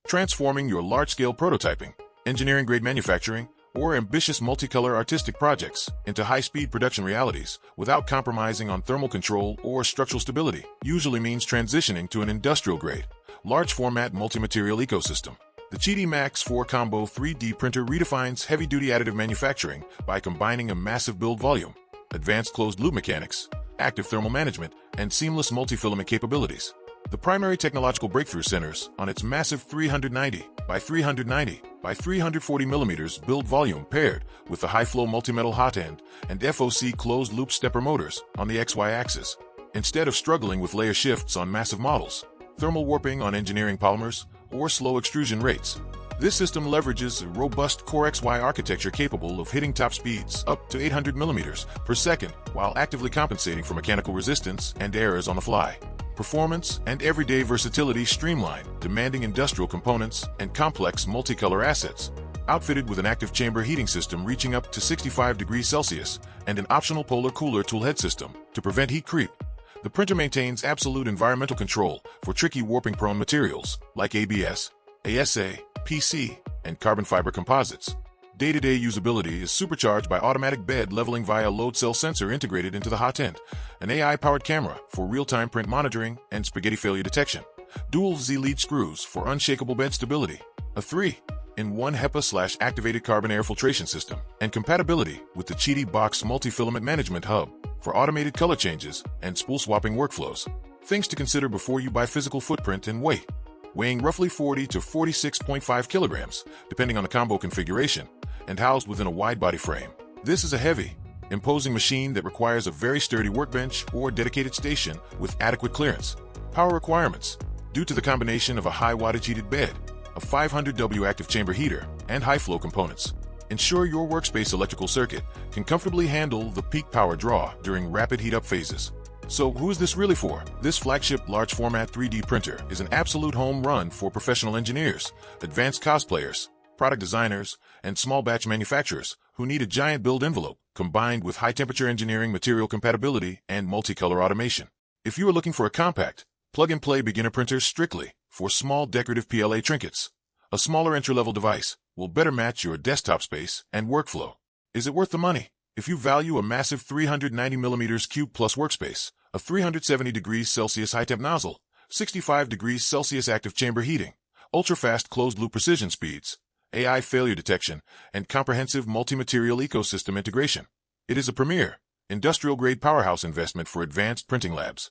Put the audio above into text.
transforming your large-scale prototyping, engineering-grade manufacturing, or ambitious multicolor artistic projects into high-speed production realities without compromising on thermal control or structural stability usually means transitioning to an industrial-grade, large-format multi-material ecosystem. The QIDI Max4 Combo 3D printer redefines heavy-duty additive manufacturing by combining a massive build volume, advanced closed-loop mechanics, active thermal management, and seamless multi-filament capabilities. The primary technological breakthrough centers on its massive 390 by 390 by 340 mm build volume paired with the high-flow multi-metal hot end and FOC closed-loop stepper motors on the XY axis. Instead of struggling with layer shifts on massive models, thermal warping on engineering polymers, or slow extrusion rates, this system leverages a robust Core XY architecture capable of hitting top speeds up to 800 mm per second while actively compensating for mechanical resistance and errors on the fly. Performance and everyday versatility streamlined demanding industrial components and complex multicolor assets. Outfitted with an active chamber heating system reaching up to 65 degrees Celsius and an optional polar cooler toolhead system to prevent heat creep, the printer maintains absolute environmental control for tricky warping-prone materials like ABS, ASA, PC, and carbon fiber composites. Day-to-day usability is supercharged by automatic bed leveling via load cell sensor integrated into the hot end, an AI-powered camera for real-time print monitoring and spaghetti failure detection, dual Z-lead screws for unshakable bed stability, a 3-in-1 HEPA/activated carbon air filtration system, and compatibility with the QIDI Box multi-filament management hub for automated color changes and spool swapping workflows. Things to consider before you buy: physical footprint and weight. Weighing roughly 40 to 46.5 kilograms, depending on the combo configuration, and housed within a wide-body frame. This is a heavy, imposing machine that requires a very sturdy workbench or dedicated station with adequate clearance. Power requirements: due to the combination of a high-wattage heated bed, a 500W active chamber heater, and high-flow components, ensure your workspace electrical circuit can comfortably handle the peak power draw during rapid heat-up phases. So who is this really for? This flagship large-format 3D printer is an absolute home run for professional engineers, advanced cosplayers, product designers, and small-batch manufacturers who need a giant build envelope combined with high-temperature engineering material compatibility and multicolor automation. If you are looking for a compact, plug-and-play beginner printer strictly for small decorative PLA trinkets, a smaller entry-level device will better match your desktop space and workflow. Is it worth the money? If you value a massive 390 mm cube plus workspace, a 370 degrees Celsius high-temp nozzle, 65 degrees Celsius active chamber heating, ultra-fast closed-loop precision speeds, AI failure detection, and comprehensive multi-material ecosystem integration, it is a premier, industrial-grade powerhouse investment for advanced printing labs.